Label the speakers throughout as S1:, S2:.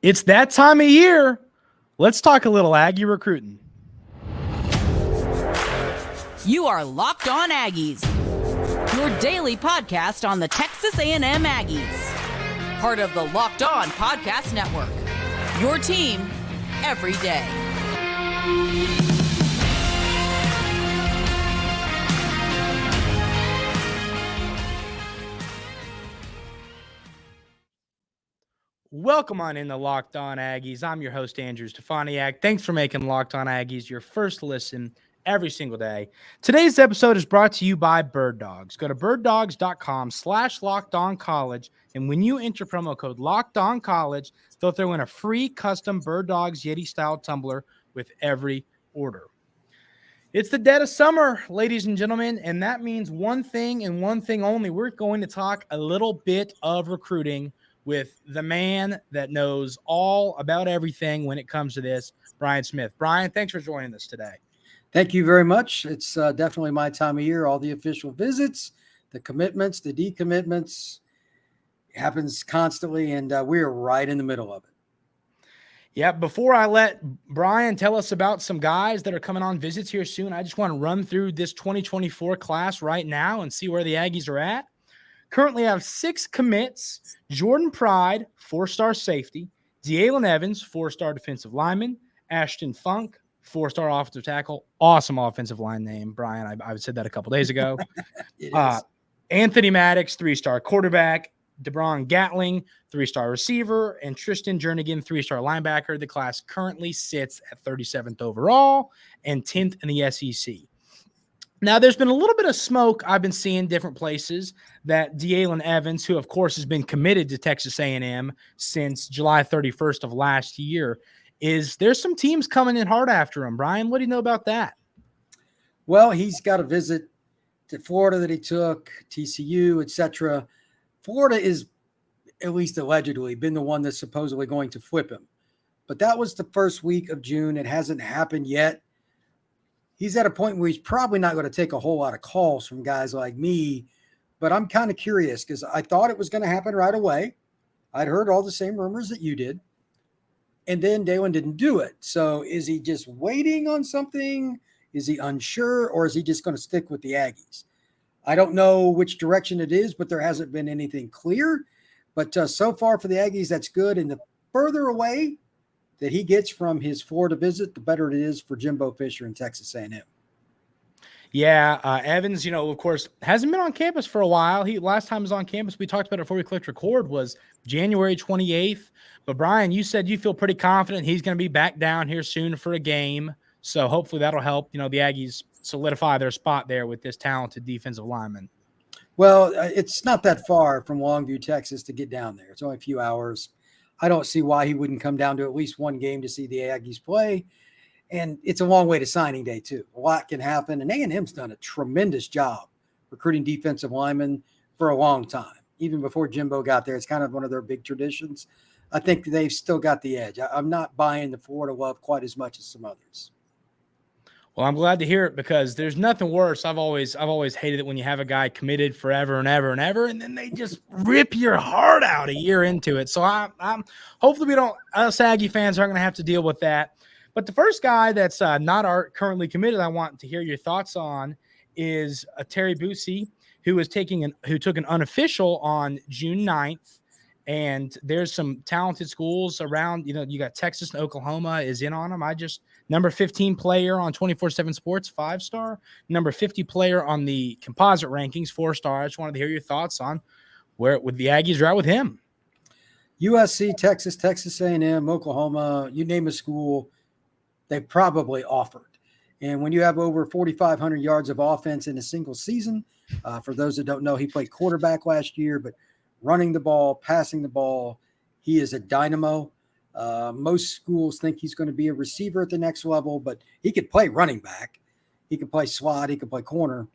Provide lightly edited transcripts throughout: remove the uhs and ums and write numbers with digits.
S1: It's that time of year. Let's talk a little Aggie recruiting.
S2: You are Locked On Aggies, your daily podcast on the Texas A&M Aggies. Part of the Locked On Podcast Network, your team every day.
S1: Welcome on in the Locked On Aggies. I'm your host, Andrew Stefaniak. Thanks for making Locked On Aggies your first listen every single day. Today's episode is brought to you by Bird Dogs. Go to birddogs.com/LockedOnCollege, and when you enter promo code LockedOnCollege, they'll throw in a free custom Bird Dogs Yeti-style tumbler with every order. It's the dead of summer, ladies and gentlemen, and that means one thing and one thing only. We're going to talk a little bit of recruiting with the man that knows all about everything when it comes to this, Brian Smith. Brian, thanks for joining us today.
S3: Thank you very much. It's definitely my time of year. All the official visits, the commitments, the decommitments, it happens constantly, and we're right in the middle of it.
S1: Yeah, before I let Brian tell us about some guys that are coming on visits here soon, I just want to run through this 2024 class right now and see where the Aggies are at. Currently have 6 commits: Jordan Pride, 4-star safety; Jaylan Evans, 4-star defensive lineman; Ashton Funk, 4-star offensive tackle. Awesome offensive line name, Brian. I said that a couple days ago. Anthony Maddox, 3-star quarterback; DeBron Gatling, 3-star receiver; and Tristan Jernigan, 3-star linebacker. The class currently sits at 37th overall and 10th in the SEC. Now, there's been a little bit of smoke I've been seeing different places that Jaylan Evans, who, of course, has been committed to Texas A&M since July 31st of last year, there's some teams coming in hard after him. Brian, what do you know about that?
S3: Well, he's got a visit to Florida that he took, TCU, etc. Florida is, at least allegedly, been the one that's supposedly going to flip him. But that was the first week of June. It hasn't happened yet. He's at a point where he's probably not going to take a whole lot of calls from guys like me, but I'm kind of curious because I thought it was going to happen right away. I'd heard all the same rumors that you did, and then Jaylan didn't do it. So is he just waiting on something? Is he unsure, or is he just going to stick with the Aggies? I don't know which direction it is, but there hasn't been anything clear. But so far for the Aggies, that's good. And the further away that he gets from his Florida visit, the better it is for Jimbo Fisher and Texas A&M.
S1: Yeah, Evans, of course, hasn't been on campus for a while. Last time he was on campus, we talked about it before we clicked record, was January 28th. But Brian, you said you feel pretty confident he's going to be back down here soon for a game. So hopefully that'll help, the Aggies solidify their spot there with this talented defensive lineman.
S3: Well, it's not that far from Longview, Texas to get down there. It's only a few hours. I don't see why he wouldn't come down to at least one game to see the Aggies play. And it's a long way to signing day, too. A lot can happen. And A&M's done a tremendous job recruiting defensive linemen for a long time. Even before Jimbo got there, it's kind of one of their big traditions. I think they've still got the edge. I'm not buying the Florida love quite as much as some others.
S1: Well, I'm glad to hear it because there's nothing worse. I've always hated it when you have a guy committed forever and ever and ever, and then they just rip your heart out a year into it. So I'm hopefully us Aggie fans aren't going to have to deal with that. But the first guy that's not currently committed, I want to hear your thoughts on is Terry Bussey, who took an unofficial on June 9th. And there's some talented schools around, you got Texas and Oklahoma is in on him. Number 15 player on 24/7 Sports, 5-star. Number 50 player on the composite rankings, 4-star. I just wanted to hear your thoughts on where the Aggies are at with him.
S3: USC, Texas, Texas A&M, Oklahoma, you name a school, they probably offered. And when you have over 4,500 yards of offense in a single season, for those that don't know, he played quarterback last year, but running the ball, passing the ball, he is a dynamo. Most schools think he's going to be a receiver at the next level, but he could play running back. He could play slot. He could play corner.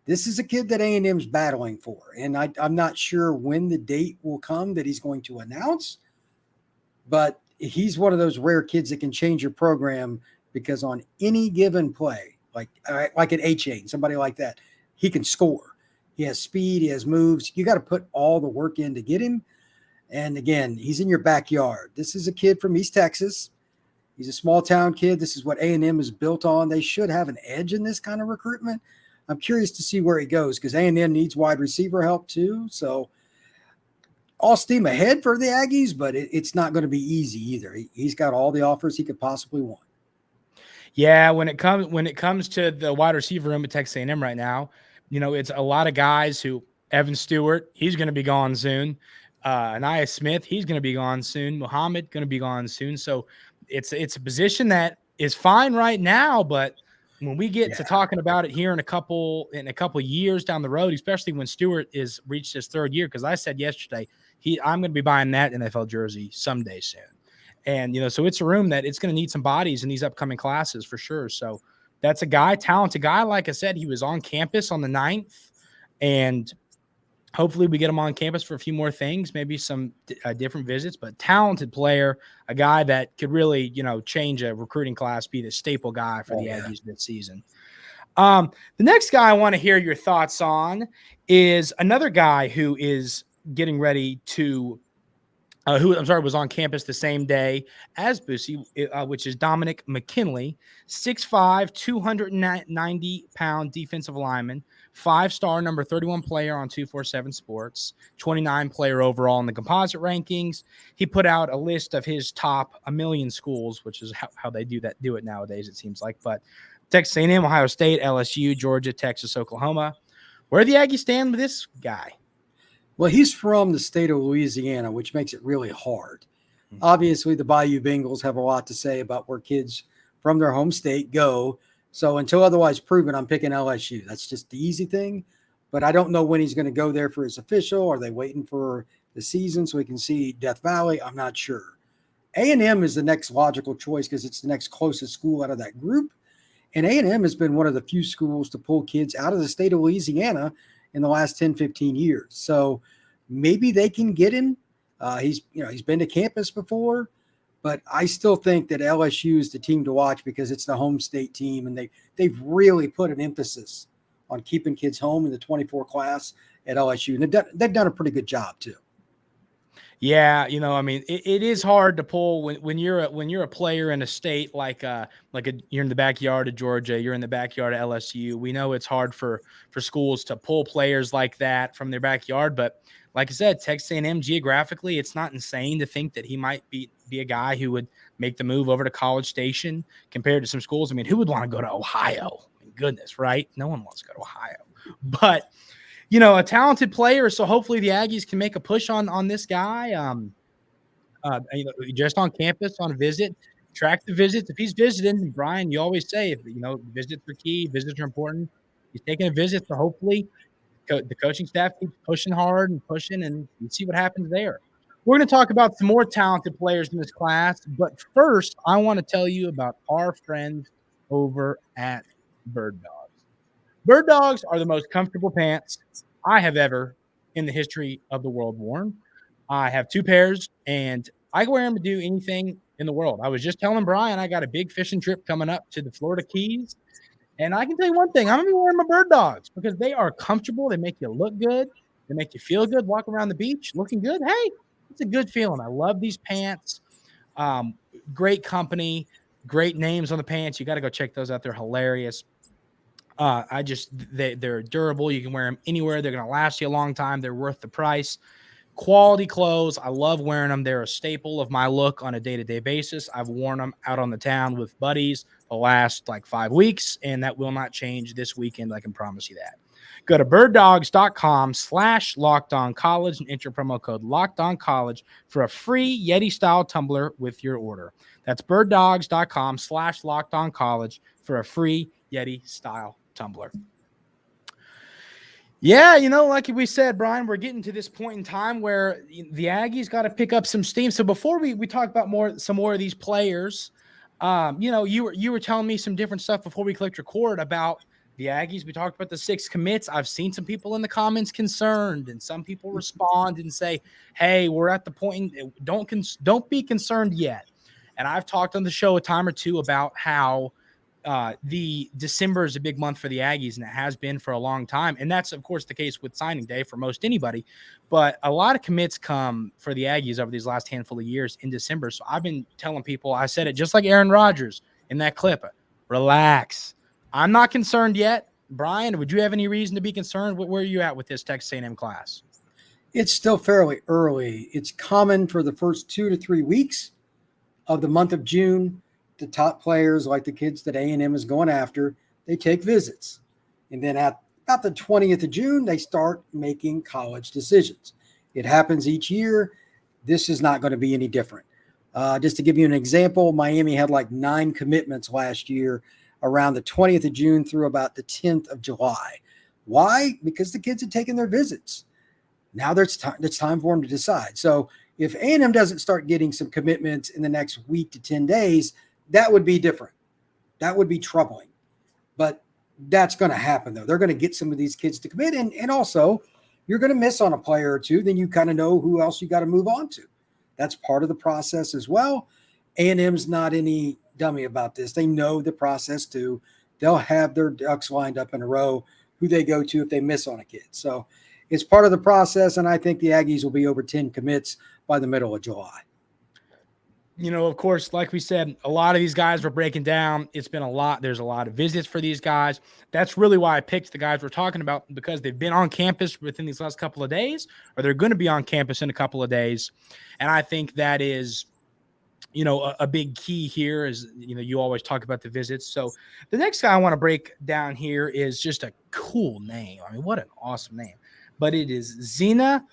S3: This is a kid that A&M's battling for, and I'm not sure when the date will come that he's going to announce, but he's one of those rare kids that can change your program because on any given play, like an A-chain, somebody like that, he can score. He has speed. He has moves. You got to put all the work in to get him. And again, he's in your backyard. This is a kid from East Texas. He's a small town kid. This is what A&M is built on. They should have an edge in this kind of recruitment. I'm curious to see where he goes because A&M needs wide receiver help too. So all steam ahead for the Aggies, but it's not going to be easy either. He's got all the offers he could possibly want.
S1: Yeah, when it comes to the wide receiver room at Texas A&M right now, it's a lot of guys who Evan Stewart, he's going to be gone soon. Anaya Smith, he's going to be gone soon. Muhammad going to be gone soon. So it's a position that is fine right now, but when we get to talking about it here in a couple years down the road, especially when Stewart is reached his third year, because I said yesterday I'm going to be buying that NFL jersey someday soon, and so it's a room that it's going to need some bodies in these upcoming classes for sure. So that's a guy, talented guy. Like I said, he was on campus on the 9th, and hopefully we get him on campus for a few more things, maybe some different visits, but talented player, a guy that could really, change a recruiting class, be the staple guy for the Aggies this season. The next guy I want to hear your thoughts on is another guy who is getting ready to was on campus the same day as Bussey, which is Dominick McKinley, 6'5", 290-pound defensive lineman, 5-star number 31 player on 247 Sports, 29 player overall in the composite rankings. He put out a list of his top 1 million schools, which is how they do it nowadays, it seems like. But Texas A&M, Ohio State, LSU, Georgia, Texas, Oklahoma. Where do the Aggies stand with this guy?
S3: Well, he's from the state of Louisiana, which makes it really hard. Obviously, the Bayou Bengals have a lot to say about where kids from their home state go. So until otherwise proven, I'm picking LSU. That's just the easy thing. But I don't know when he's going to go there for his official. Are they waiting for the season so he can see Death Valley? I'm not sure. A&M is the next logical choice because it's the next closest school out of that group. And A&M has been one of the few schools to pull kids out of the state of Louisiana in the last 10, 15 years. So maybe they can get him. He's been to campus before, but I still think that LSU is the team to watch because it's the home state team, and they've really put an emphasis on keeping kids home in the 24 class at LSU. And they've done a pretty good job too.
S1: Yeah, it is hard to pull when you're a player in a state you're in the backyard of Georgia, you're in the backyard of LSU. We know it's hard for schools to pull players like that from their backyard, but like I said, Texas A&M geographically, it's not insane to think that he might be a guy who would make the move over to College Station compared to some schools. I mean, who would want to go to Ohio? Goodness, right? No one wants to go to Ohio, but a talented player. So hopefully the Aggies can make a push on this guy. Just on campus, on a visit, track the visits. If he's visiting, Brian, you always say, visits are key. Visits are important. He's taking a visit, so hopefully the coaching staff keeps pushing hard and pushing, and you see what happens there. We're going to talk about some more talented players in this class, but first, I want to tell you about our friends over at Bird Dogs. Bird Dogs are the most comfortable pants I have ever in the history of the world worn. I have 2 pairs, and I can wear them to do anything in the world. I was just telling Brian I got a big fishing trip coming up to the Florida Keys, and I can tell you one thing. I'm going to be wearing my Bird Dogs because they are comfortable. They make you look good. They make you feel good walking around the beach, looking good. Hey, it's a good feeling. I love these pants. Great company, great names on the pants. You got to go check those out. They're hilarious. They're durable. You can wear them anywhere. They're going to last you a long time. They're worth the price. Quality clothes. I love wearing them. They're a staple of my look on a day-to-day basis. I've worn them out on the town with buddies the last 5 weeks, and that will not change this weekend. I can promise you that. Go to birddogs.com/LockedOnCollege and enter promo code LockedOnCollege for a free Yeti-style tumbler with your order. That's birddogs.com/LockedOnCollege for a free Yeti-style tumbler. Yeah, like we said, Brian, we're getting to this point in time where the Aggies got to pick up some steam. So before we talk about some more of these players, you were telling me some different stuff before we clicked record about the Aggies. We talked about the 6 commits. I've seen some people in the comments concerned, and some people respond and say, "Hey, we're at the point. Don't be concerned yet." And I've talked on the show a time or two about how the December is a big month for the Aggies, and it has been for a long time. And that's, of course, the case with signing day for most anybody. But a lot of commits come for the Aggies over these last handful of years in December. So I've been telling people, I said it just like Aaron Rodgers in that clip, relax. I'm not concerned yet. Brian, would you have any reason to be concerned? Where are you at with this Texas A&M class?
S3: It's still fairly early. It's common for the first 2 to 3 weeks of the month of June, the top players, like the kids that A&M is going after, they take visits. And then at about the 20th of June, they start making college decisions. It happens each year. This is not going to be any different. Just to give you an example, Miami had like 9 commitments last year around the 20th of June through about the 10th of July. Why? Because the kids had taken their visits. Now it's time for them to decide. So if A&M doesn't start getting some commitments in the next week to 10 days, that would be different. That would be troubling. But that's going to happen, though. They're going to get some of these kids to commit. And also, you're going to miss on a player or two. Then you kind of know who else you got to move on to. That's part of the process as well. A&M's not any dummy about this. They know the process, too. They'll have their ducks lined up in a row, who they go to if they miss on a kid. So it's part of the process, and I think the Aggies will be over 10 commits by the middle of July.
S1: You know, of course, like we said, a lot of these guys were breaking down. It's been a lot. There's a lot of visits for these guys. That's really why I picked the guys we're talking about, because they've been on campus within these last couple of days, or they're going to be on campus in a couple of days. And I think that is, you know, a big key here is, you know, you always talk about the visits. So the next guy I want to break down here is just a cool name. I mean, what an awesome name. But it is Zina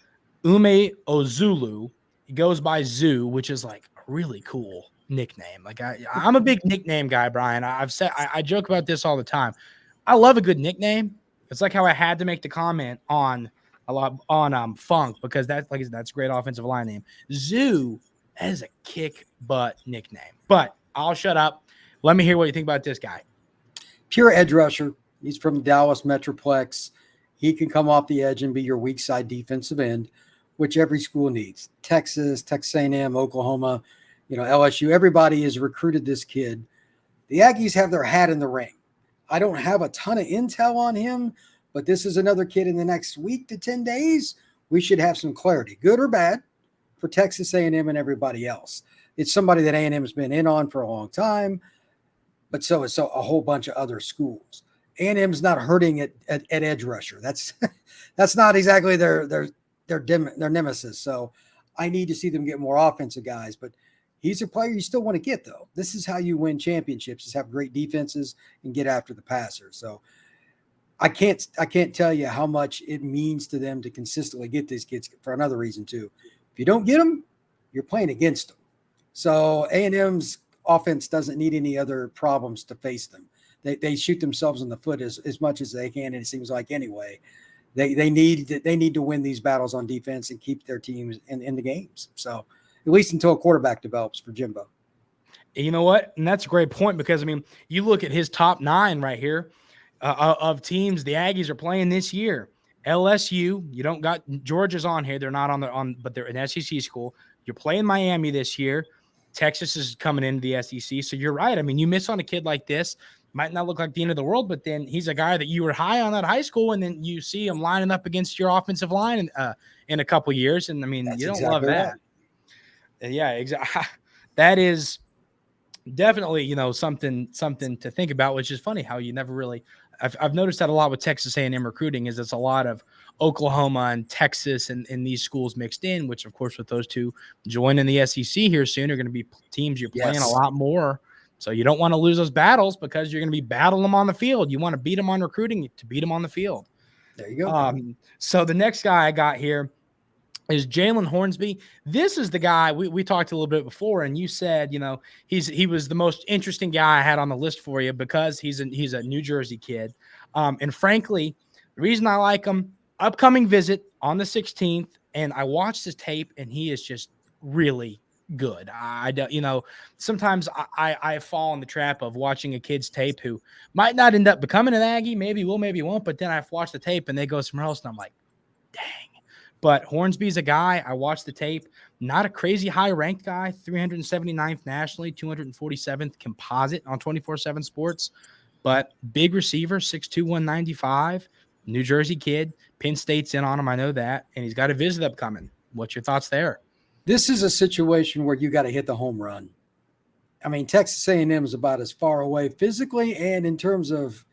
S1: Umeozulu. He goes by Zoo, which is like a really cool nickname. Like I'm a big nickname guy, Brian. I joke about this all the time. I love a good nickname. It's like how I had to make the comment on Funk, because that's a great offensive line name. Zoo is a kick butt nickname. But I'll shut up. Let me hear what you think about this guy.
S3: Pure edge rusher. He's from Dallas Metroplex. He can come off the edge and be your weak side defensive end, which every school needs. Texas A&M, Oklahoma, you know, LSU, everybody has recruited this kid. The Aggies have their hat in the ring. I don't have a ton of intel on him, but this is another kid in the next week to 10 days. We should have some clarity, good or bad, for Texas A&M and everybody else. It's somebody that A&M has been in on for a long time, but so is a whole bunch of other schools. A&M's not hurting at edge rusher. That's not exactly their nemesis. So I need to see them get more offensive guys, but he's a player you still want to get, though. This is how you win championships, is have great defenses and get after the passer. So I can't tell you how much it means to them to consistently get these kids, for another reason too. If you don't get them, you're playing against them. So A&M's offense doesn't need any other problems to face them. They shoot themselves in the foot as much as they can, and it seems like anyway. They need to win these battles on defense and keep their teams in the games. So at least until a quarterback develops for Jimbo.
S1: You know what? And that's a great point, because, I mean, you look at his top 9 right here of teams the Aggies are playing this year. LSU, you don't got Georgia's on here. They're not but they're an SEC school. You're playing Miami this year. Texas is coming into the SEC. So you're right. I mean, you miss on a kid like this, might not look like the end of the world, but then he's a guy that you were high on at high school, and then you see him lining up against your offensive line in a couple years. And I mean, you don't love that. Right. Yeah, exactly. That is definitely, you know, something to think about, which is funny how you never really, I've noticed that a lot with Texas A&M recruiting, is it's a lot of Oklahoma and Texas and these schools mixed in, which of course with those two joining the SEC here soon are going to be teams you're playing a lot more. So you don't want to lose those battles, because you're going to be battling them on the field. You want to beat them on recruiting to beat them on the field.
S3: There you go.
S1: So the next guy I got here is Jaylan Hornsby. This is the guy we talked a little bit before, and you said, you know, he was the most interesting guy I had on the list for you, because he's a New Jersey kid. And frankly, the reason I like him, upcoming visit on the 16th, and I watched his tape, and he is just really good. You know, sometimes I fall in the trap of watching a kid's tape who might not end up becoming an Aggie, maybe will, maybe won't, but then I've watched the tape and they go somewhere else, and I'm like, dang. But Hornsby's a guy, I watched the tape, Not a crazy high ranked guy, 379th nationally, 247th composite on 24/7 Sports, but big receiver, 6'2", 195, New Jersey kid. Penn State's in on him, I know that, and he's got a visit upcoming. What's your thoughts there?
S3: This is a situation where you got to hit the home run. I mean, Texas A&M is about as far away physically and in terms of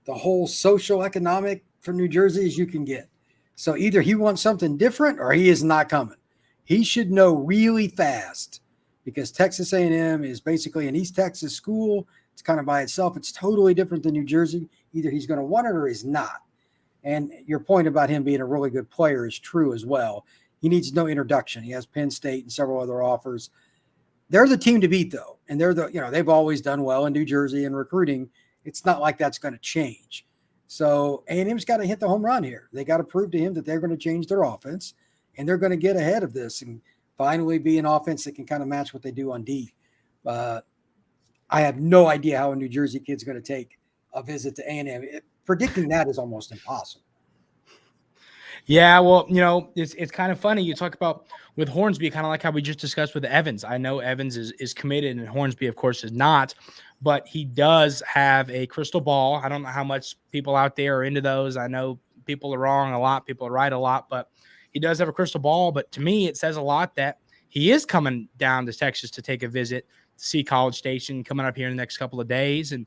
S3: the whole social economic for New Jersey as you can get. So either he wants something different or he is not coming. He should know really fast because Texas A&M is basically an East Texas school. It's kind of by itself. It's totally different than New Jersey. Either he's going to want it or he's not. And your point about him being a really good player is true as well. He needs no introduction. He has Penn State and several other offers. They're the team to beat, though. And they've always done well in New Jersey in recruiting. It's not like that's going to change. So A&M's got to hit the home run here. They got to prove to him that they're going to change their offense and they're going to get ahead of this and finally be an offense that can kind of match what they do on D. I have no idea how a New Jersey kid's going to take a visit to A&M. Predicting that is almost impossible.
S1: Yeah, well, it's kind of funny. You talk about with Hornsby, kind of like how we just discussed with Evans. I know Evans is committed and Hornsby, of course, is not, but he does have a crystal ball. I don't know how much people out there are into those. I know people are wrong a lot, people are right a lot, but he does have a crystal ball. But to me, it says a lot that he is coming down to Texas to take a visit to see College Station coming up here in the next couple of days. And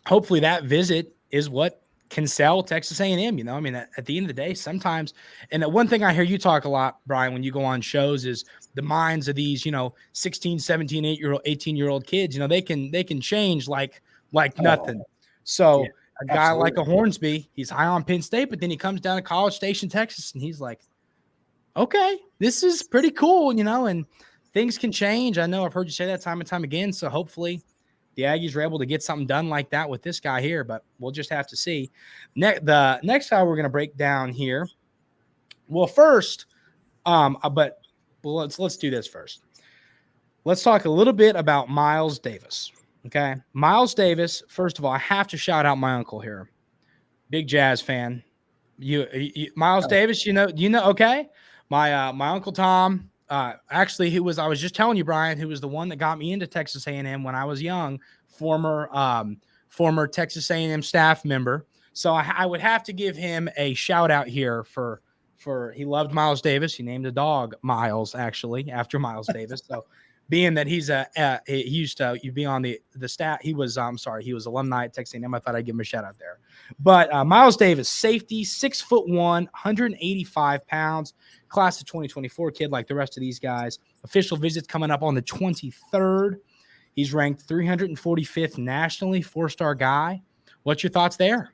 S1: hopefully that visit is what can sell Texas A&M. I mean, at the end of the day, sometimes, and one thing I hear you talk a lot, Brian, when you go on shows is the minds of these, 16, 17, 18-year-old kids, they can change like nothing. So yeah, a guy like a Hornsby, he's high on Penn State, but then he comes down to College Station, Texas, and he's like, okay, this is pretty cool, and things can change. I know I've heard you say that time and time again. So hopefully the Aggies are able to get something done like that with this guy here, but we'll just have to see. The next guy we're going to break down here. Well, first, let's do this first. Let's talk a little bit about Myles Davis. Okay, Myles Davis. First of all, I have to shout out my uncle here, big Jazz fan. Myles Davis. Okay, my Uncle Tom. Actually, I was just telling you, Brian, who was the one that got me into Texas A&M when I was young, former Texas A&M staff member. So I would have to give him a shout out here for he loved Myles Davis. He named a dog Myles, actually, after Myles Davis. So being that he used to be on the staff, he was alumni at Texas A&M. I thought I'd give him a shout out there. But Myles Davis, safety, 6'1", 185 pounds. Class of 2024 kid like the rest of these guys. Official visits coming up on the 23rd. He's ranked 345th nationally, 4-star guy. What's your thoughts there?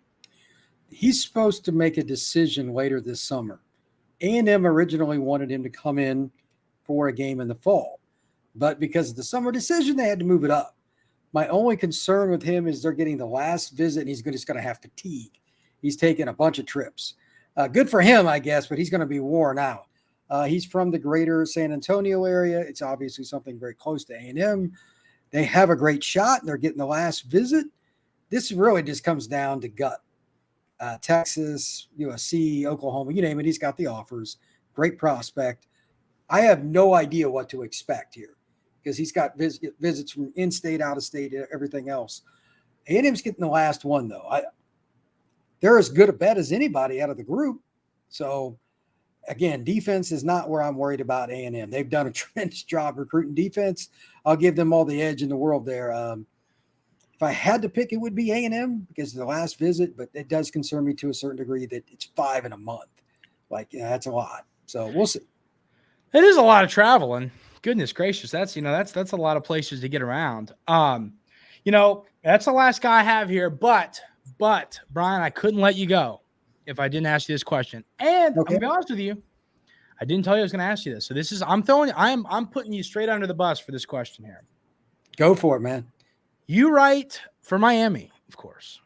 S3: He's supposed to make a decision later this summer. A&M originally wanted him to come in for a game in the fall, but because of the summer decision, they had to move it up. My only concern with him is they're getting the last visit and he's just going to have fatigue. He's taking a bunch of trips. Good for him, I guess, but he's going to be worn out. He's from the greater San Antonio area. It's obviously something very close to A&M. They have a great shot, and they're getting the last visit. This really just comes down to gut. Texas, USC, Oklahoma, you name it, he's got the offers. Great prospect. I have no idea what to expect here because he's got visits from in-state, out-of-state, everything else. A&M's getting the last one, though. They're as good a bet as anybody out of the group. So, again, defense is not where I'm worried about A&M. They've done a tremendous job recruiting defense. I'll give them all the edge in the world there. If I had to pick, it would be A&M because of the last visit, but it does concern me to a certain degree that it's 5 in a month. That's a lot. So we'll see.
S1: It is a lot of travel, and goodness gracious, that's a lot of places to get around. That's the last guy I have here, but Brian, I couldn't let you go if I didn't ask you this question. And okay. I'm gonna be honest with you, I didn't tell you I was gonna ask you this. So I'm putting you straight under the bus for this question here.
S3: Go for it, man.
S1: You write for Miami, of course.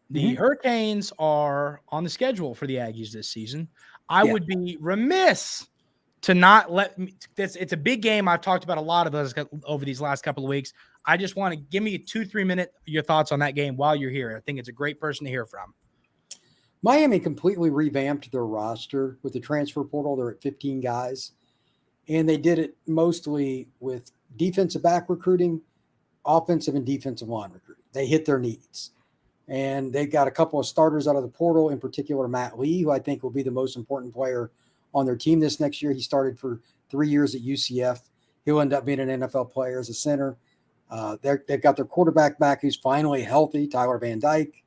S1: The Hurricanes are on the schedule for the Aggies this season. I would be remiss to not let me. It's a big game. I've talked about a lot of those over these last couple of weeks. I just want to give me a 2-3 minute your thoughts on that game while you're here. I think it's a great person to hear from.
S3: Miami completely revamped their roster with the transfer portal. They're at 15 guys. And they did it mostly with defensive back recruiting, offensive and defensive line recruiting. They hit their needs. And they've got a couple of starters out of the portal, in particular Matt Lee, who I think will be the most important player on their team this next year. He started for 3 years at UCF. He'll end up being an NFL player as a center. They've got their quarterback back who's finally healthy, Tyler Van Dyke.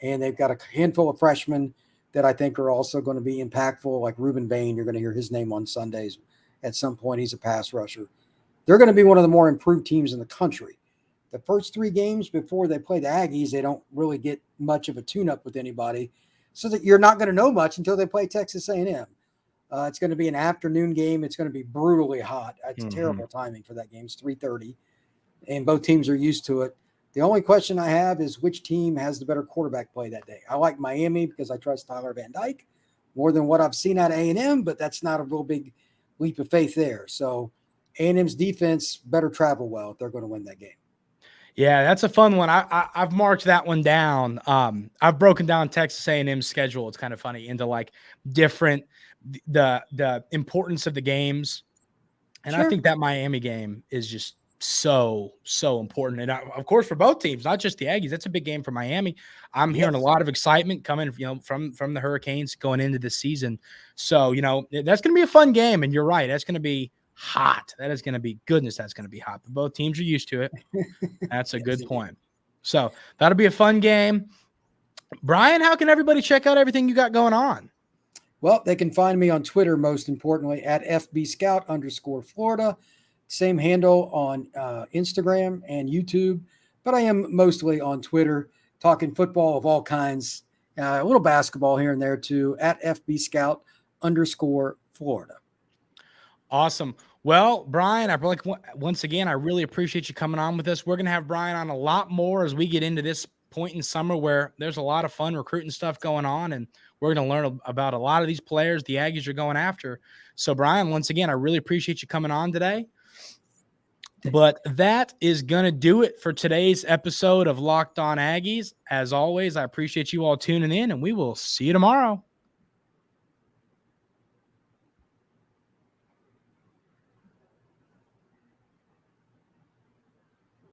S3: And they've got a handful of freshmen that I think are also going to be impactful, like Reuben Bain. You're going to hear his name on Sundays at some point. He's a pass rusher. They're going to be one of the more improved teams in the country. The first 3 games before they play the Aggies, they don't really get much of a tune-up with anybody, so that you're not going to know much until they play Texas A&M. It's going to be an afternoon game. It's going to be brutally hot. It's terrible timing for that game. It's 3:30, and both teams are used to it. The only question I have is which team has the better quarterback play that day. I like Miami because I trust Tyler Van Dyke more than what I've seen out of A&M, but that's not a real big leap of faith there. So A&M's defense better travel well if they're going to win that game.
S1: Yeah, that's a fun one. I've marked that one down. I've broken down Texas A&M's schedule. It's kind of funny into like different the importance of the games, and I think that Miami game is just so important. And of course for both teams, not just the Aggies. That's a big game for Miami. I'm hearing a lot of excitement coming, from the Hurricanes going into this season. So that's going to be a fun game. And you're right, that's going to be hot. That is going to be goodness. That's going to be hot. But both teams are used to it. That's a good point. So that'll be a fun game. Brian, how can everybody check out everything you got going on?
S3: Well, they can find me on Twitter, most importantly, at FBScout_Florida. Same handle on Instagram and YouTube. But I am mostly on Twitter, talking football of all kinds, a little basketball here and there too, at FBScout_Florida.
S1: Awesome. Well, Brian, once again, I really appreciate you coming on with us. We're going to have Brian on a lot more as we get into this point in summer where there's a lot of fun recruiting stuff going on, and we're going to learn about a lot of these players the Aggies are going after. So, Brian, once again, I really appreciate you coming on today. But that is going to do it for today's episode of Locked On Aggies. As always, I appreciate you all tuning in, and we will see you tomorrow.